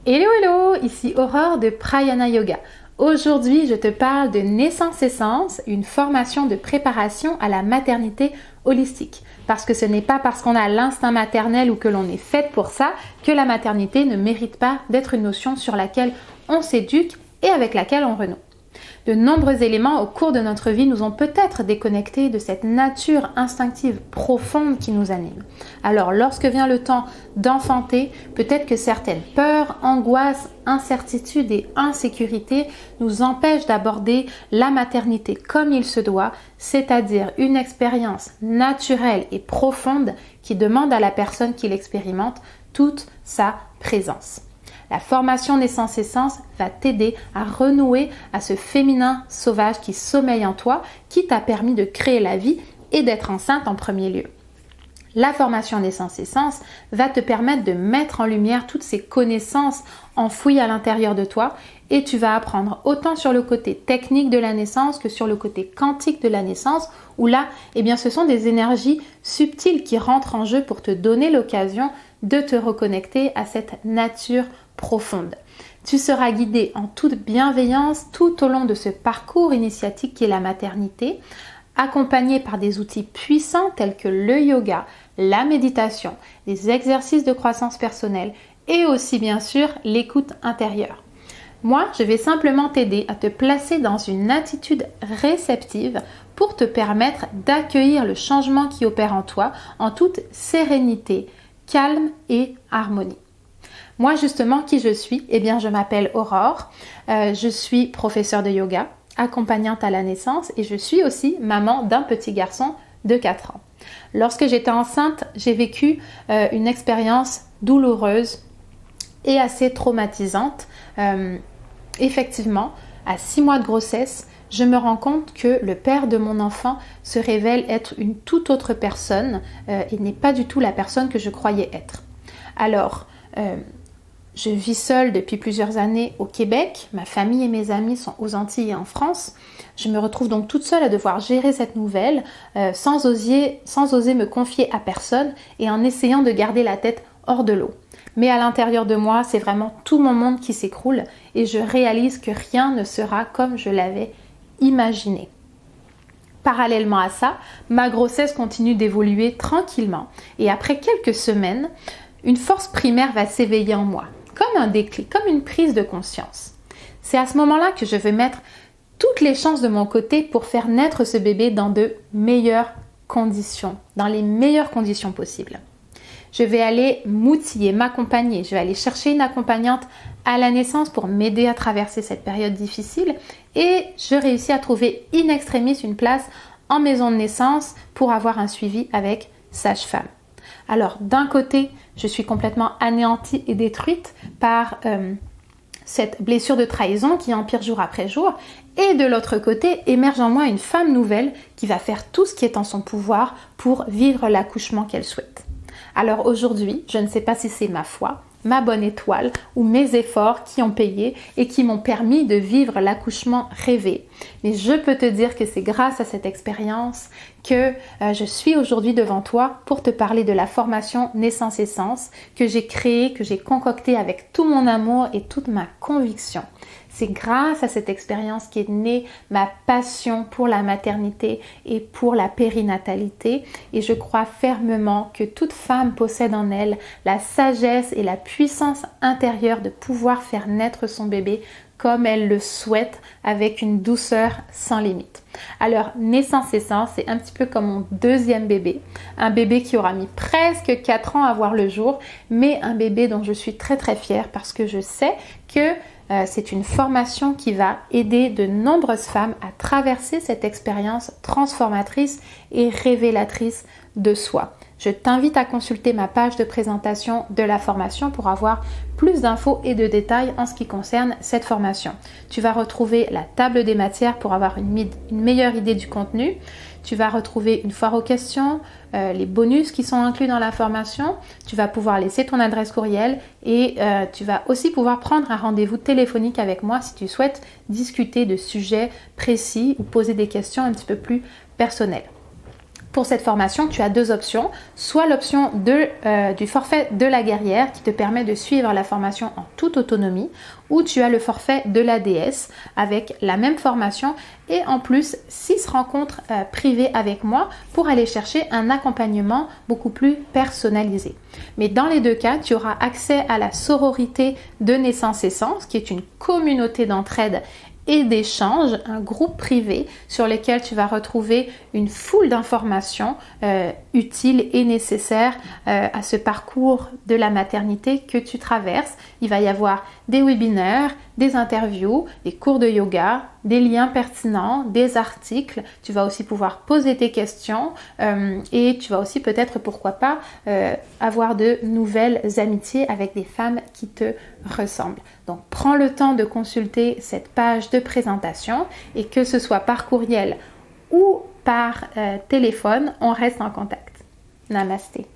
Hello hello, ici Aurore de Prayana Yoga. Aujourd'hui, je te parle de Naissance Essence, une formation de préparation à la maternité holistique. Parce que ce n'est pas parce qu'on a l'instinct maternel ou que l'on est faite pour ça que la maternité ne mérite pas d'être une notion sur laquelle on s'éduque et avec laquelle on renoue. De nombreux éléments au cours de notre vie nous ont peut-être déconnectés de cette nature instinctive profonde qui nous anime. Alors lorsque vient le temps d'enfanter, peut-être que certaines peurs, angoisses, incertitudes et insécurités nous empêchent d'aborder la maternité comme il se doit, c'est-à-dire une expérience naturelle et profonde qui demande à la personne qui l'expérimente toute sa présence. La formation Naissance Essence va t'aider à renouer à ce féminin sauvage qui sommeille en toi, qui t'a permis de créer la vie et d'être enceinte en premier lieu. La formation Naissance Essence va te permettre de mettre en lumière toutes ces connaissances enfouies à l'intérieur de toi et tu vas apprendre autant sur le côté technique de la naissance que sur le côté quantique de la naissance où là, ce sont des énergies subtiles qui rentrent en jeu pour te donner l'occasion de te reconnecter à cette nature profonde. Tu seras guidé en toute bienveillance tout au long de ce parcours initiatique qui est la maternité, accompagné par des outils puissants tels que le yoga, la méditation, les exercices de croissance personnelle et aussi bien sûr l'écoute intérieure. Moi, je vais simplement t'aider à te placer dans une attitude réceptive pour te permettre d'accueillir le changement qui opère en toi en toute sérénité, calme et harmonie. Moi justement, qui je suis? Je m'appelle Aurore, je suis professeure de yoga, accompagnante à la naissance et je suis aussi maman d'un petit garçon de 4 ans. Lorsque j'étais enceinte, j'ai vécu une expérience douloureuse et assez traumatisante. Effectivement, à 6 mois de grossesse, je me rends compte que le père de mon enfant se révèle être une toute autre personne et n'est pas du tout la personne que je croyais être. Alors, je vis seule depuis plusieurs années au Québec, ma famille et mes amis sont aux Antilles et en France. Je me retrouve donc toute seule à devoir gérer cette nouvelle sans oser me confier à personne et en essayant de garder la tête hors de l'eau. Mais à l'intérieur de moi, c'est vraiment tout mon monde qui s'écroule et je réalise que rien ne sera comme je l'avais imaginé. Parallèlement à ça, ma grossesse continue d'évoluer tranquillement et après quelques semaines, une force primaire va s'éveiller en moi, comme un déclic, comme une prise de conscience. C'est à ce moment-là que je veux mettre toutes les chances de mon côté pour faire naître ce bébé dans de meilleures conditions, dans les meilleures conditions possibles. Je vais aller m'outiller, m'accompagner, je vais aller chercher une accompagnante à la naissance pour m'aider à traverser cette période difficile et je réussis à trouver in extremis une place en maison de naissance pour avoir un suivi avec sage-femme. Alors d'un côté, je suis complètement anéantie et détruite par cette blessure de trahison qui empire jour après jour et de l'autre côté, émerge en moi une femme nouvelle qui va faire tout ce qui est en son pouvoir pour vivre l'accouchement qu'elle souhaite. Alors aujourd'hui, je ne sais pas si c'est ma foi, ma bonne étoile ou mes efforts qui ont payé et qui m'ont permis de vivre l'accouchement rêvé. Mais je peux te dire que c'est grâce à cette expérience que je suis aujourd'hui devant toi pour te parler de la formation Naissance Essence que j'ai créée, que j'ai concoctée avec tout mon amour et toute ma conviction. C'est grâce à cette expérience qu'est née ma passion pour la maternité et pour la périnatalité et je crois fermement que toute femme possède en elle la sagesse et la puissance intérieure de pouvoir faire naître son bébé comme elle le souhaite avec une douceur sans limite. Alors Naissance Essence, c'est un petit peu comme mon deuxième bébé, un bébé qui aura mis presque 4 ans à voir le jour, mais un bébé dont je suis très très fière parce que je sais que c'est une formation qui va aider de nombreuses femmes à traverser cette expérience transformatrice et révélatrice de soi. Je t'invite à consulter ma page de présentation de la formation pour avoir plus d'infos et de détails en ce qui concerne cette formation. Tu vas retrouver la table des matières pour avoir une meilleure idée du contenu. Tu vas retrouver une foire aux questions, les bonus qui sont inclus dans la formation. Tu vas pouvoir laisser ton adresse courriel et tu vas aussi pouvoir prendre un rendez-vous téléphonique avec moi si tu souhaites discuter de sujets précis ou poser des questions un petit peu plus personnelles. Pour cette formation, tu as deux options, soit l'option du forfait de la guerrière qui te permet de suivre la formation en toute autonomie, ou tu as le forfait de la déesse avec la même formation et en plus 6 rencontres privées avec moi pour aller chercher un accompagnement beaucoup plus personnalisé. Mais dans les deux cas, tu auras accès à la sororité de Naissance Essence qui est une communauté d'entraide et d'échanges, un groupe privé sur lequel tu vas retrouver une foule d'informations utiles et nécessaires à ce parcours de la maternité que tu traverses. Il va y avoir des webinaires, des interviews, des cours de yoga, des liens pertinents, des articles. Tu vas aussi pouvoir poser tes questions et tu vas aussi peut-être, pourquoi pas, avoir de nouvelles amitiés avec des femmes qui te ressemblent. Donc, prends le temps de consulter cette page de présentation et que ce soit par courriel ou par téléphone, on reste en contact. Namasté.